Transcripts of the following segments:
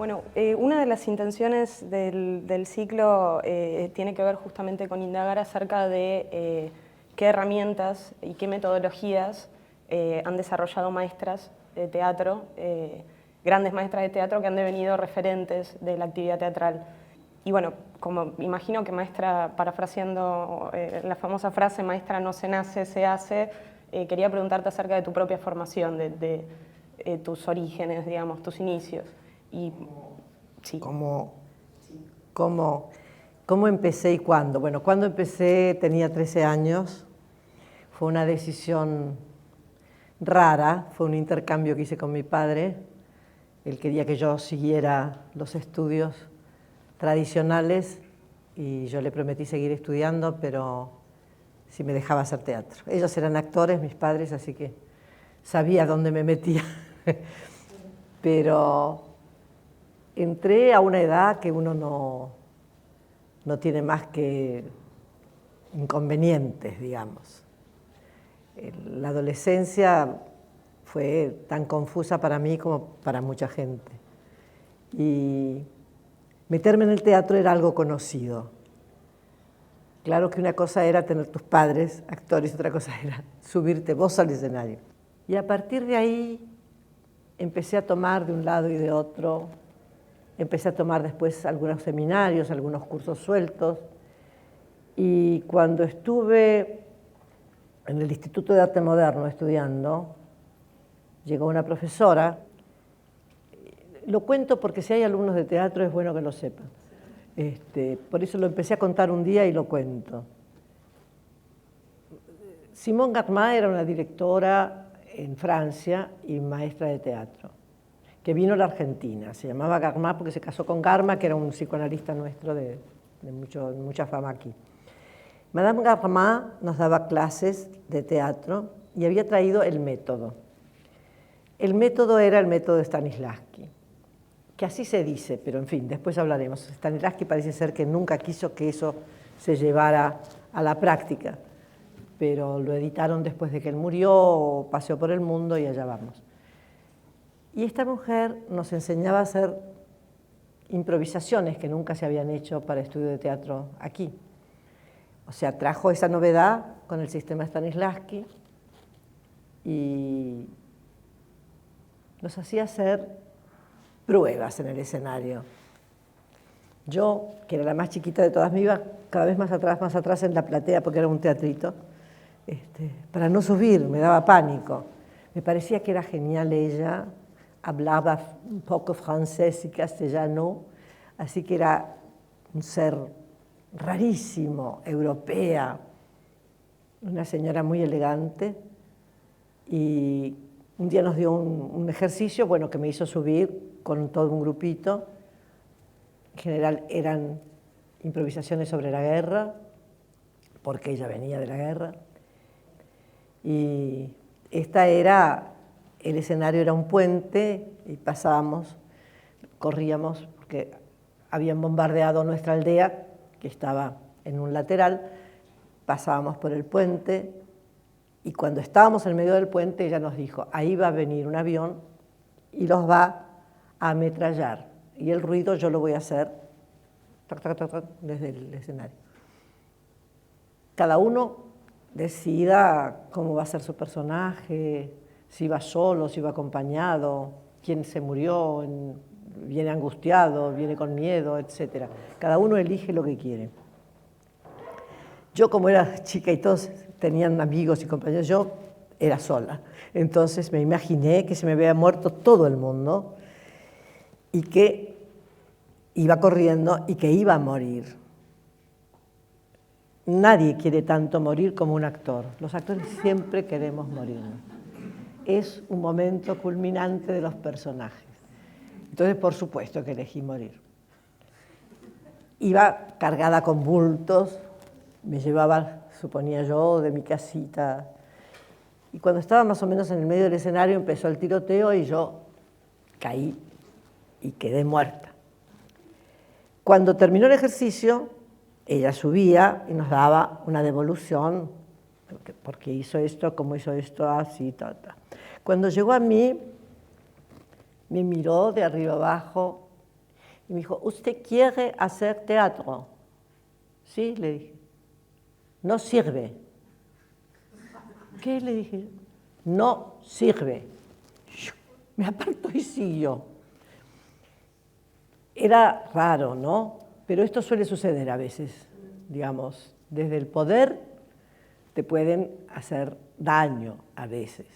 Bueno, una de las intenciones del ciclo tiene que ver justamente con indagar acerca de qué herramientas y qué metodologías han desarrollado maestras de teatro, grandes maestras de teatro que han devenido referentes de la actividad teatral. Y bueno, como imagino que maestra, parafraseando la famosa frase, maestra no se nace, se hace, quería preguntarte acerca de tu propia formación, de tus orígenes, digamos, tus inicios. Y, sí. ¿Cómo empecé y cuándo? Bueno, cuando empecé tenía 13 años, fue una decisión rara, fue un intercambio que hice con mi padre. Él quería que yo siguiera los estudios tradicionales y yo le prometí seguir estudiando, pero si me dejaba hacer teatro. Ellos eran actores, mis padres, así que sabía dónde me metía. Pero entré a una edad que uno no tiene más que inconvenientes, digamos. La adolescencia fue tan confusa para mí como para mucha gente. Y meterme en el teatro era algo conocido. Claro que una cosa era tener tus padres, actores, otra cosa era subirte vos al escenario. Y a partir de ahí empecé a tomar de un lado y de otro. Empecé a tomar después algunos seminarios, algunos cursos sueltos. Y cuando estuve en el Instituto de Arte Moderno estudiando, llegó una profesora. Lo cuento porque si hay alumnos de teatro es bueno que lo sepan. Por eso lo empecé a contar un día y lo cuento. Simone Garmá era una directora en Francia y maestra de teatro, que vino a la Argentina. Se llamaba Garmá porque se casó con Garma, que era un psicoanalista nuestro de mucha fama aquí. Madame Garmá nos daba clases de teatro y había traído el método. El método era el método de Stanislavski, que así se dice, pero en fin, después hablaremos. Stanislavski parece ser que nunca quiso que eso se llevara a la práctica, pero lo editaron después de que él murió, paseó por el mundo y allá vamos. Y esta mujer nos enseñaba a hacer improvisaciones que nunca se habían hecho para estudio de teatro aquí. O sea, trajo esa novedad con el sistema Stanislavski y nos hacía hacer pruebas en el escenario. Yo, que era la más chiquita de todas, me iba cada vez más atrás en la platea, porque era un teatrito, para no subir, me daba pánico. Me parecía que era genial ella, hablaba un poco francés y castellano, así que era un ser rarísimo, europea, una señora muy elegante, y un día nos dio un ejercicio, bueno, que me hizo subir con todo un grupito. En general eran improvisaciones sobre la guerra, porque ella venía de la guerra. Y el escenario era un puente y pasábamos, corríamos, porque habían bombardeado nuestra aldea, que estaba en un lateral, pasábamos por el puente y cuando estábamos en medio del puente ella nos dijo, ahí va a venir un avión y los va a ametrallar y el ruido yo lo voy a hacer tac, tac, tac, tac, desde el escenario. Cada uno decida cómo va a ser su personaje, si va solo, si va acompañado, quién se murió, viene angustiado, viene con miedo, etc. Cada uno elige lo que quiere. Yo, como era chica y todos tenían amigos y compañeros, yo era sola. Entonces me imaginé que se me había muerto todo el mundo y que iba corriendo y que iba a morir. Nadie quiere tanto morir como un actor. Los actores siempre queremos morir. Es un momento culminante de los personajes. Entonces, por supuesto que elegí morir. Iba cargada con bultos, me llevaba, suponía yo, de mi casita. Y cuando estaba más o menos en el medio del escenario empezó el tiroteo y yo caí y quedé muerta. Cuando terminó el ejercicio, ella subía y nos daba una devolución, porque hizo esto, como hizo esto, así, ta, ta. Cuando llegó a mí, me miró de arriba abajo Y me dijo, ¿usted quiere hacer teatro? Sí, le dije. No sirve. ¿Qué? Le dije. No sirve. Me apartó y siguió. Era raro, ¿no? Pero esto suele suceder a veces, digamos. Desde el poder te pueden hacer daño a veces.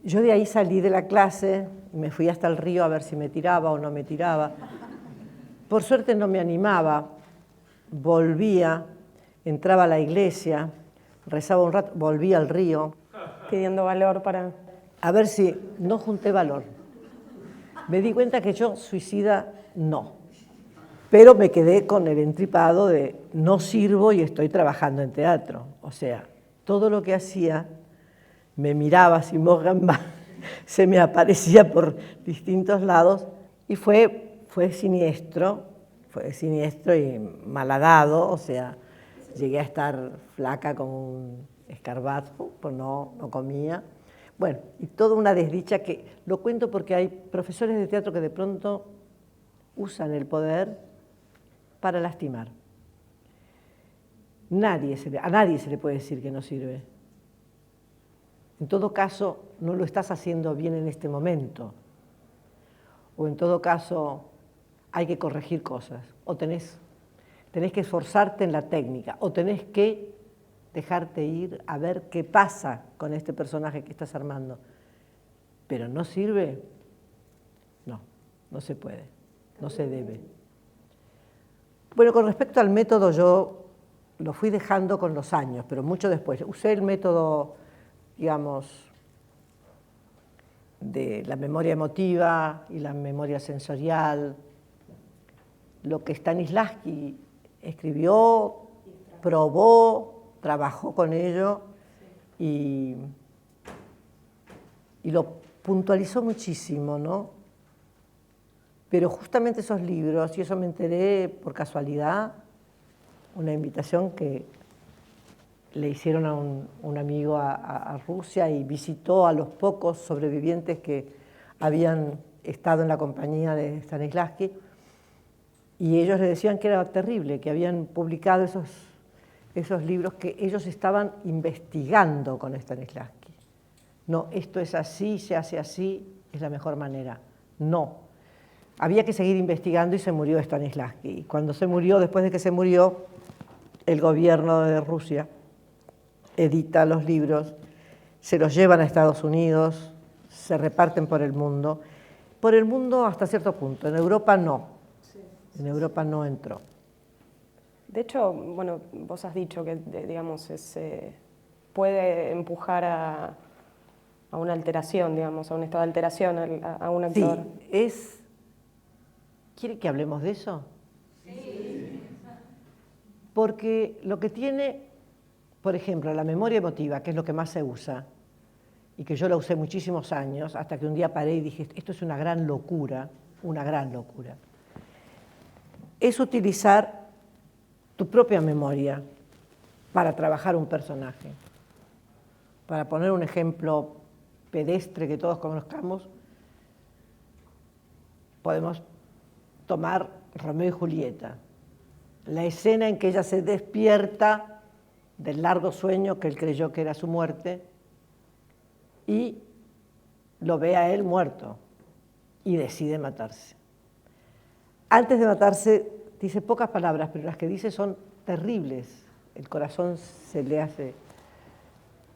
Yo de ahí salí de la clase, me fui hasta el río a ver si me tiraba o no me tiraba. Por suerte no me animaba, volvía, entraba a la iglesia, rezaba un rato, volvía al río. Pidiendo valor para... A ver si no junté valor. Me di cuenta que yo suicida no, pero me quedé con el entripado de no sirvo y estoy trabajando en teatro. O sea, todo lo que hacía me miraba así, se me aparecía por distintos lados y fue siniestro y malhadado, o sea, llegué a estar flaca como un escarabajo, pues no comía. Bueno, y toda una desdicha que lo cuento porque hay profesores de teatro que de pronto usan el poder para lastimar. A nadie se le puede decir que no sirve. En todo caso, no lo estás haciendo bien en este momento. O en todo caso, hay que corregir cosas. O tenés que esforzarte en la técnica. O tenés que dejarte ir a ver qué pasa con este personaje que estás armando. Pero no sirve. No se puede. No se debe. Bueno, con respecto al método, yo lo fui dejando con los años, pero mucho después. Usé el método, digamos, de la memoria emotiva y la memoria sensorial, lo que Stanislavski escribió, probó, trabajó con ello y lo puntualizó muchísimo, ¿no? Pero justamente esos libros, y eso me enteré por casualidad, una invitación que le hicieron a un amigo a Rusia y visitó a los pocos sobrevivientes que habían estado en la compañía de Stanislavski, y ellos le decían que era terrible, que habían publicado esos libros que ellos estaban investigando con Stanislavski. No, esto es así, se hace así, es la mejor manera. No. Había que seguir investigando y se murió Stanislavski. Y cuando se murió, después de que se murió, el gobierno de Rusia edita los libros, se los llevan a Estados Unidos, se reparten por el mundo. Por el mundo hasta cierto punto, en Europa no. En Europa no entró. De hecho, bueno, vos has dicho que, digamos, puede empujar a una alteración, digamos, a un estado de alteración a un actor. Sí, ¿Quiere que hablemos de eso? Sí. Porque lo que tiene, por ejemplo, la memoria emotiva, que es lo que más se usa, y que yo la usé muchísimos años, hasta que un día paré y dije, esto es una gran locura, es utilizar tu propia memoria para trabajar un personaje. Para poner un ejemplo pedestre que todos conozcamos, podemos tomar Romeo y Julieta, la escena en que ella se despierta del largo sueño que él creyó que era su muerte y lo ve a él muerto y decide matarse. Antes de matarse dice pocas palabras, pero las que dice son terribles. El corazón se le hace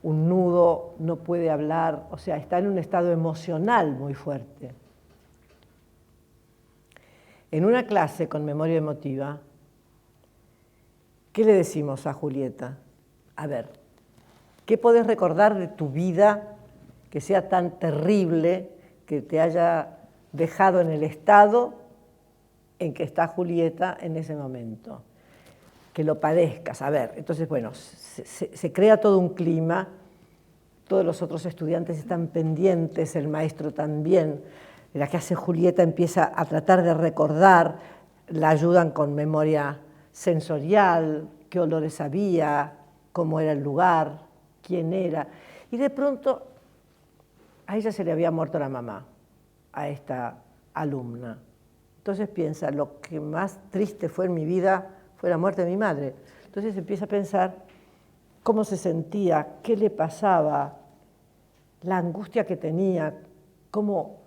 un nudo, no puede hablar, o sea, está en un estado emocional muy fuerte. En una clase con memoria emotiva, ¿qué le decimos a Julieta? A ver, ¿qué podés recordar de tu vida que sea tan terrible, que te haya dejado en el estado en que está Julieta en ese momento? Que lo padezcas. A ver, entonces, bueno, se crea todo un clima, todos los otros estudiantes están pendientes, el maestro también. La que hace Julieta empieza a tratar de recordar, la ayudan con memoria sensorial, qué olores había, cómo era el lugar, quién era. Y de pronto a ella se le había muerto la mamá, a esta alumna. Entonces piensa, lo que más triste fue en mi vida fue la muerte de mi madre. Entonces empieza a pensar cómo se sentía, qué le pasaba, la angustia que tenía, cómo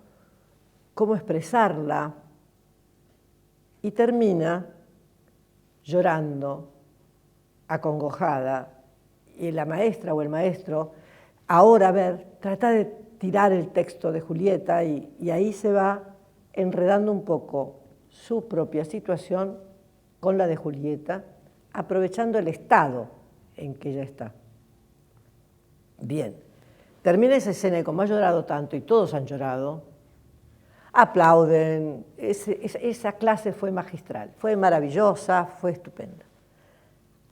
expresarla, y termina llorando, acongojada, y la maestra o el maestro, ahora a ver, trata de tirar el texto de Julieta y ahí se va enredando un poco su propia situación con la de Julieta, aprovechando el estado en que ella está. Bien, termina esa escena y como ha llorado tanto y todos han llorado, aplauden, esa clase fue magistral, fue maravillosa, fue estupenda.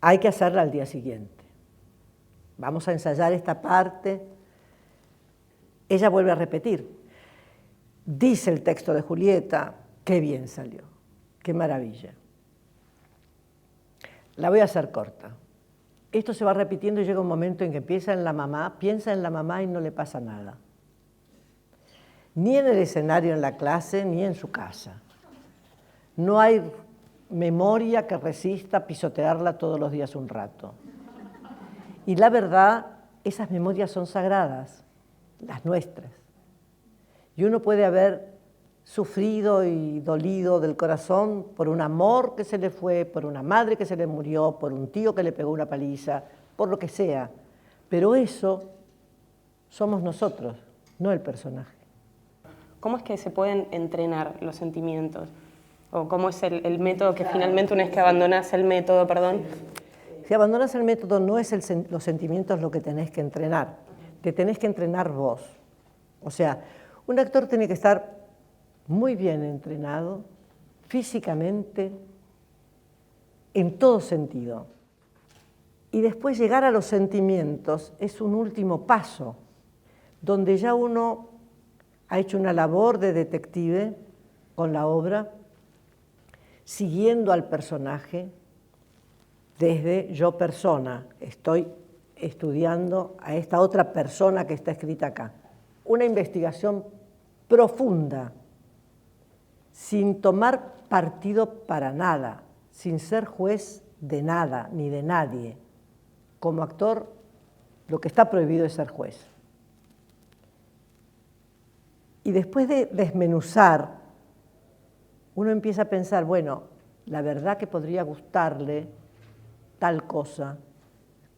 Hay que hacerla al día siguiente. Vamos a ensayar esta parte. Ella vuelve a repetir. Dice el texto de Julieta, qué bien salió, qué maravilla. La voy a hacer corta. Esto se va repitiendo y llega un momento en que piensa en la mamá y no le pasa nada. Ni en el escenario en la clase, ni en su casa. No hay memoria que resista pisotearla todos los días un rato. Y la verdad, esas memorias son sagradas, las nuestras. Y uno puede haber sufrido y dolido del corazón por un amor que se le fue, por una madre que se le murió, por un tío que le pegó una paliza, por lo que sea. Pero eso somos nosotros, no el personaje. ¿Cómo es que se pueden entrenar los sentimientos? ¿O cómo es el método que finalmente una vez que abandonas el método, perdón? Si abandonas el método no es los sentimientos lo que tenés que entrenar, te tenés que entrenar vos. O sea, un actor tiene que estar muy bien entrenado, físicamente, en todo sentido. Y después llegar a los sentimientos es un último paso, donde ya uno ha hecho una labor de detective con la obra, siguiendo al personaje desde yo persona. Estoy estudiando a esta otra persona que está escrita acá. Una investigación profunda, sin tomar partido para nada, sin ser juez de nada ni de nadie. Como actor, lo que está prohibido es ser juez. Y después de desmenuzar, uno empieza a pensar, bueno, la verdad que podría gustarle tal cosa,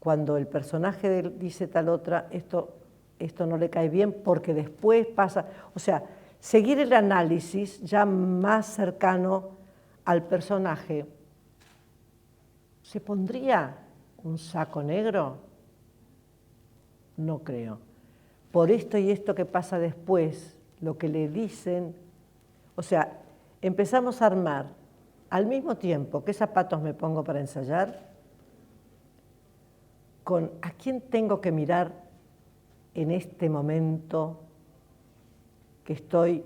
cuando el personaje dice tal otra, esto no le cae bien porque después pasa, o sea, seguir el análisis ya más cercano al personaje. ¿Se pondría un saco negro? No creo. Por esto y esto que pasa después, lo que le dicen, o sea, empezamos a armar al mismo tiempo qué zapatos me pongo para ensayar, con a quién tengo que mirar en este momento que estoy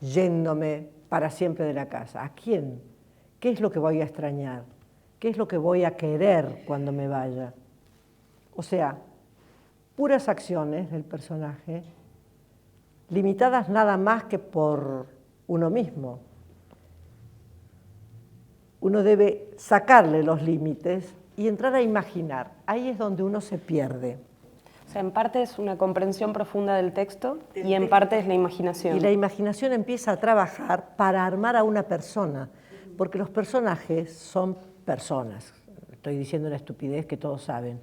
yéndome para siempre de la casa. ¿A quién? ¿Qué es lo que voy a extrañar? ¿Qué es lo que voy a querer cuando me vaya? O sea, puras acciones del personaje, limitadas nada más que por uno mismo. Uno debe sacarle los límites y entrar a imaginar. Ahí es donde uno se pierde. O sea, en parte es una comprensión profunda del texto y en parte es la imaginación. Y la imaginación empieza a trabajar para armar a una persona, porque los personajes son personas. Estoy diciendo una estupidez que todos saben.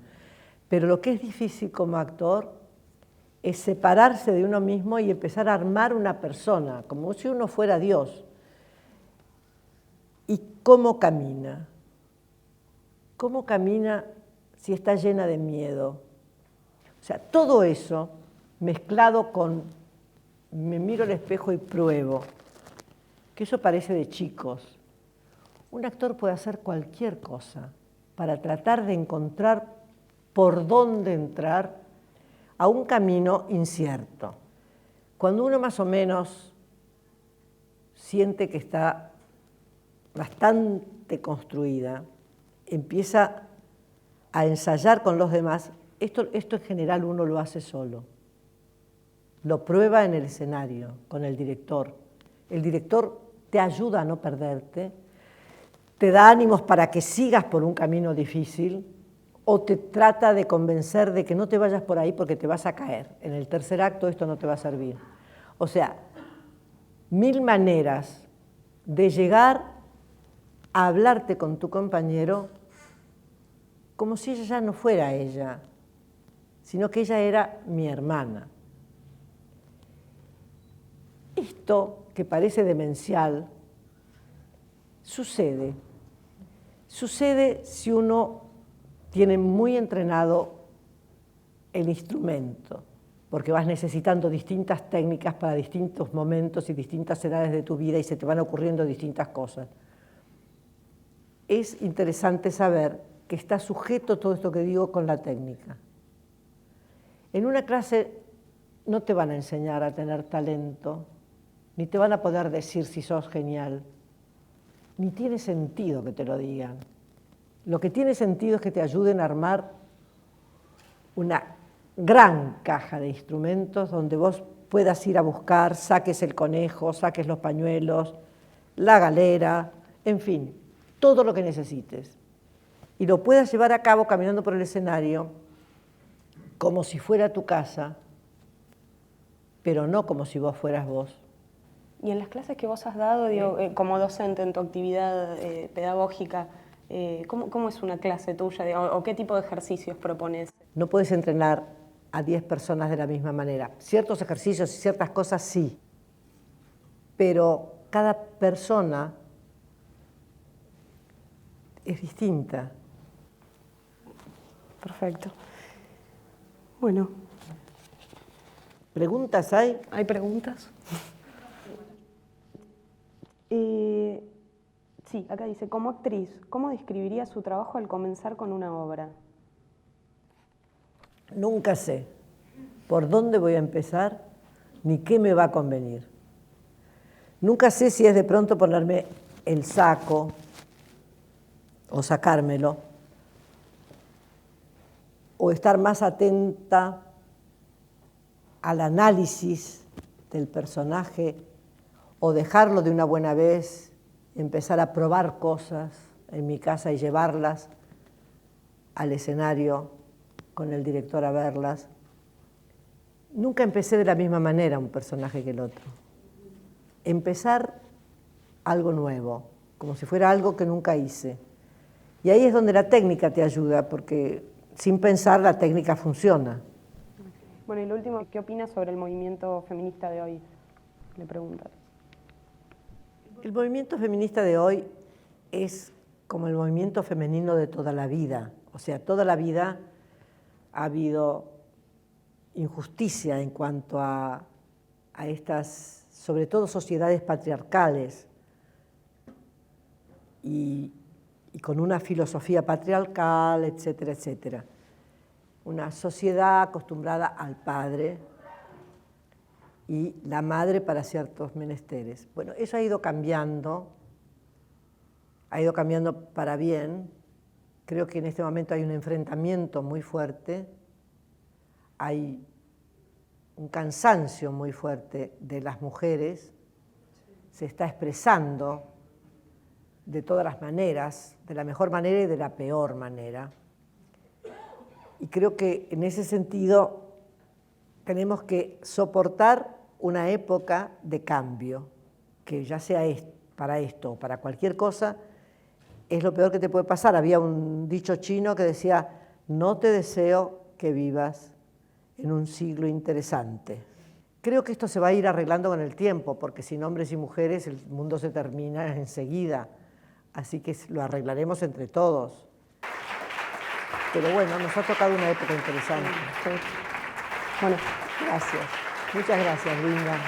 Pero lo que es difícil como actor es separarse de uno mismo y empezar a armar una persona, como si uno fuera Dios. ¿Y cómo camina? ¿Cómo camina si está llena de miedo? O sea, todo eso mezclado con me miro al espejo y pruebo, que eso parece de chicos. Un actor puede hacer cualquier cosa para tratar de encontrar por dónde entrar a un camino incierto. Cuando uno más o menos siente que está bastante construida, empieza a ensayar con los demás. Esto en general uno lo hace solo. Lo prueba en el escenario, con el director. El director te ayuda a no perderte, te da ánimos para que sigas por un camino difícil o te trata de convencer de que no te vayas por ahí porque te vas a caer. En el tercer acto esto no te va a servir. O sea, 1000 maneras de llegar a hablarte con tu compañero como si ella ya no fuera ella, sino que ella era mi hermana. Esto, que parece demencial, sucede si uno tiene muy entrenado el instrumento, porque vas necesitando distintas técnicas para distintos momentos y distintas edades de tu vida y se te van ocurriendo distintas cosas. Es interesante saber que está sujeto todo esto que digo con la técnica. En una clase no te van a enseñar a tener talento, ni te van a poder decir si sos genial, ni tiene sentido que te lo digan. Lo que tiene sentido es que te ayuden a armar una gran caja de instrumentos donde vos puedas ir a buscar, saques el conejo, saques los pañuelos, la galera, en fin, todo lo que necesites. Y lo puedas llevar a cabo caminando por el escenario como si fuera tu casa, pero no como si vos fueras vos. Y en las clases que vos has dado, digo, como docente en tu actividad pedagógica, ¿cómo es una clase tuya? Digo, ¿o qué tipo de ejercicios propones? No puedes entrenar a 10 personas de la misma manera. Ciertos ejercicios y ciertas cosas sí, pero cada persona es distinta. Perfecto. Bueno. ¿Preguntas hay? ¿Hay preguntas? Sí, acá dice, como actriz, ¿cómo describiría su trabajo al comenzar con una obra? Nunca sé por dónde voy a empezar ni qué me va a convenir. Nunca sé si es de pronto ponerme el saco o sacármelo, o estar más atenta al análisis del personaje, o dejarlo de una buena vez, empezar a probar cosas en mi casa y llevarlas al escenario con el director a verlas. Nunca empecé de la misma manera un personaje que el otro. Empezar algo nuevo, como si fuera algo que nunca hice. Y ahí es donde la técnica te ayuda, porque sin pensar la técnica funciona. Bueno, y lo último, ¿qué opinas sobre el movimiento feminista de hoy? Le preguntas. El movimiento feminista de hoy es como el movimiento femenino de toda la vida. O sea, toda la vida ha habido injusticia en cuanto a estas, sobre todo, sociedades patriarcales y con una filosofía patriarcal, etcétera, etcétera. Una sociedad acostumbrada al padre y la madre para ciertos menesteres. Bueno, eso ha ido cambiando para bien. Creo que en este momento hay un enfrentamiento muy fuerte, hay un cansancio muy fuerte de las mujeres, se está expresando de todas las maneras, de la mejor manera y de la peor manera. Y creo que en ese sentido tenemos que soportar una época de cambio, que ya sea para esto o para cualquier cosa, es lo peor que te puede pasar. Había un dicho chino que decía, no te deseo que vivas en un siglo interesante. Creo que esto se va a ir arreglando con el tiempo, porque sin hombres y mujeres el mundo se termina enseguida. Así que lo arreglaremos entre todos. Pero bueno, nos ha tocado una época interesante. Sí. Bueno, gracias. Muchas gracias, Linda.